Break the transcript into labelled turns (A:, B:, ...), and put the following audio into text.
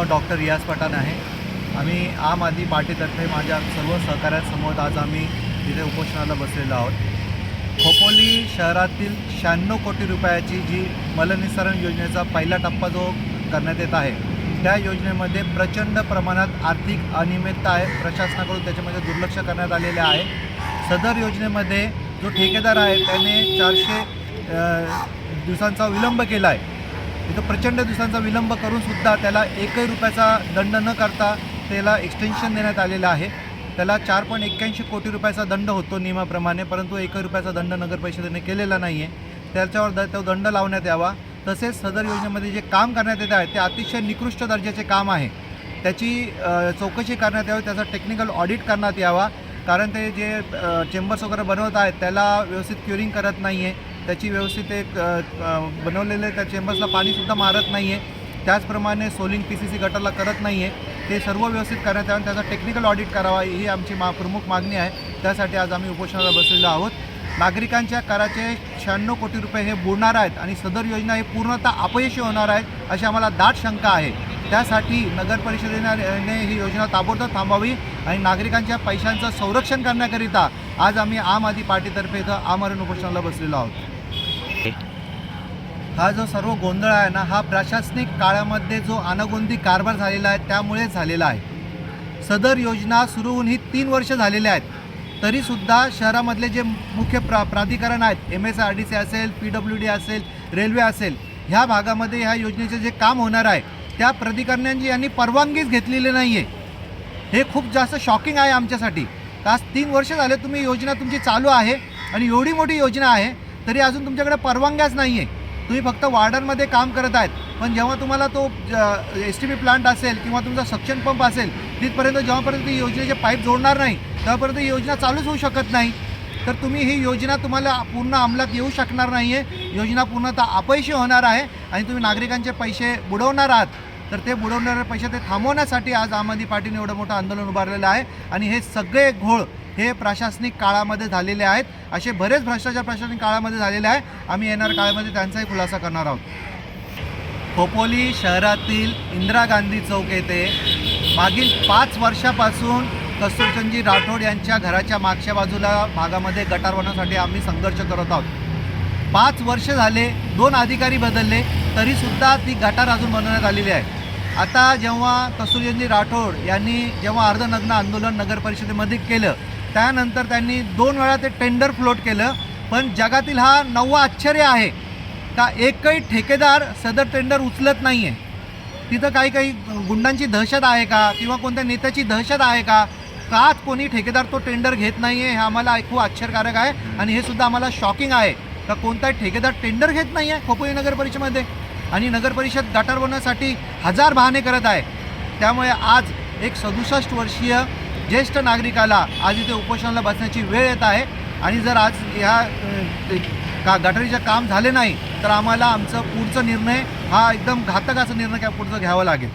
A: Doctor रियाज पठाण आहे। आम्ही आम आदमी पार्टीतर्फे माझ्या सर्व सहकाऱ्यांसमोर आज आम्ही तिथे उपोषणाला बसलेलो आहोत। खोपोली शहरातील 96 कोटी रुपयाची जी मलनिस्सारण योजनेचा पहिला टप्पा जो करण्यात येत आहे, त्या योजनेमध्ये प्रचंड प्रमाणात आर्थिक अनियमितता आहे। प्रशासनाकडून त्याच्यामध्ये दुर्लक्ष करण्यात आलेले आहे। सदर योजनेमध्ये जो ठेकेदार आहे त्याने 400 दिवसांचा विलंब केला आहे। इथं प्रचंड दिवसांचा विलंब करूनसुद्धा त्याला 1 रुपयाचा दंड न करता त्याला एक्सटेन्शन देण्यात आलेलं आहे। त्याला 4.81 कोटी रुपयाचा दंड होतो नियमाप्रमाणे, परंतु 1 रुपयाचा दंड नगर परिषदेने केलेला नाही आहे। त्याच्यावर तो दंड लावण्यात यावा। तसेच सदर योजनेमध्ये जे काम करण्यात येत आहे ते अतिशय निकृष्ट दर्जाचे काम आहे। त्याची चौकशी करण्यात यावी, त्याचा टेक्निकल ऑडिट करण्यात यावा। कारण ते जे चेंबर्स वगैरे बनवत आहेत त्याला व्यवस्थित क्युरिंग करत नाही आहे, त्याची व्यवस्थित एक बनवलेले त्या चेंबर्सला पाणीसुद्धा मारत नाही आहे। त्याचप्रमाणे सोलिंग PCC गटरला करत नाही आहे। ते सर्व व्यवस्थित करण्यात यावं, त्याचा टेक्निकल ऑडिट करावा ही आमची प्रमुख मागणी आहे। त्यासाठी आज आम्ही उपोषणाला बसलेलो आहोत। नागरिकांच्या कराचे 96 कोटी रुपये हे बुडणार आहेत आणि सदर योजना ही पूर्णतः अपयशी होणार आहेत अशी आम्हाला दाट शंका आहे। त्यासाठी नगर परिषदेने ही योजना ताबडतोब थांबवावी आणि नागरिकांच्या पैशांचं संरक्षण करण्याकरिता आज आम्ही आम आदमी पार्टीतर्फे इथं आमरण उपोषणाला बसलेलो आहोत। हा जो सर्व गोंधळ आहे ना, हा प्रशासनिक काळामध्ये जो अनागोंदी कारभार झालेला आहे त्यामुळेच झालेला आहे। सदर योजना सुरू होऊन ही 3 वर्ष झालेले आहेत, तरीसुद्धा शहरामधले जे मुख्य प्राधिकरण आहेत, MSRDC असेल, PWD असेल, रेल्वे असेल, ह्या भागामध्ये ह्या योजनेचे जे काम होणार आहे त्या प्राधिकरणांची यांनी परवानगीच घेतलेली नाही आहे। हे खूप जास्त शॉकिंग आहे आमच्यासाठी। आज 3 वर्ष झाले तुम्ही योजना तुमची चालू आहे आणि एवढी मोठी योजना आहे तरी अजून तुमच्याकडे परवानग्याच नाही आहे। तुम्ही फक्त वार्डांमध्ये काम करत आहेत, पण जेव्हा तुम्हाला तो STP प्लांट असेल किंवा तुमचा सक्शन पंप असेल तिथपर्यंत जेव्हापर्यंत ही योजनेचे पाईप जोडणार नाही तेव्हापर्यंत ही योजना चालूच होऊ शकत नाही। तर तुम्ही ही योजना तुम्हाला पूर्ण अंमलात येऊ शकणार नाही आहे। योजना पूर्णतः अपयशी होणार आहे आणि तुम्ही नागरिकांचे पैसे बुडवणार आहात। तर ते बुडवणारे पैसे ते थांबवण्यासाठी आज आम आदमी पार्टीने एवढं मोठं आंदोलन उभारलेलं आहे आणि हे सगळे घोळ हे प्रशासनिक काळामध्ये झालेले आहेत। असे बरेच भ्रष्टाचार प्रशासनिक काळामध्ये झालेले आहे। आम्ही येणाऱ्या काळामध्ये त्यांचाही खुलासा करणार आहोत। खोपोली शहरातील इंदिरा गांधी चौक येथे मागील 5 वर्षापासून कस्तुरचंदजी राठोड यांच्या घराच्या मागच्या बाजूला भागामध्ये गटार बनवण्यासाठी आम्ही संघर्ष करत आहोत। 5 वर्ष झाले, 2 अधिकारी बदलले, तरीसुद्धा ती गटार अजून बनवण्यात आलेली आहे। आता जेव्हा कस्तुरचंदजी राठोड यांनी जेव्हा अर्धनग्न आंदोलन नगर परिषदेमध्ये केलं त्यानंतर त्यांनी 2 वेळा ते टेंडर फ्लोट केलं, पण जगातील हा 9वं आश्चर्य आहे का एकही ठेकेदार सदर टेंडर उचलत नाही आहे। तिथं काही गुंडांची दहशत आहे का किंवा कोणत्या नेत्याची दहशत आहे का कोणी ठेकेदार तो टेंडर घेत नाही आहे? हे आम्हाला खूप आश्चर्यकारक आहे आणि हे सुद्धा आम्हाला शॉकिंग आहे का कोणताही ठेकेदार टेंडर घेत नाही आहे खोपोली नगर परिषदेमध्ये आणि नगर परिषद गटार बनवण्यासाठी 1000 बहाणे करत आहे। त्यामुळे आज एक 67 वर्षीय ज्येष्ठ नागरिकाला आज इथे उपोषणाला बसण्याची वेळ येत आहे आणि जर आज ह्या गटारीचं काम झाले नाही तर आम्हाला आमचं पुढचा निर्णय हा एकदम घातक असा निर्णय पुढचा घ्यावा लागेल।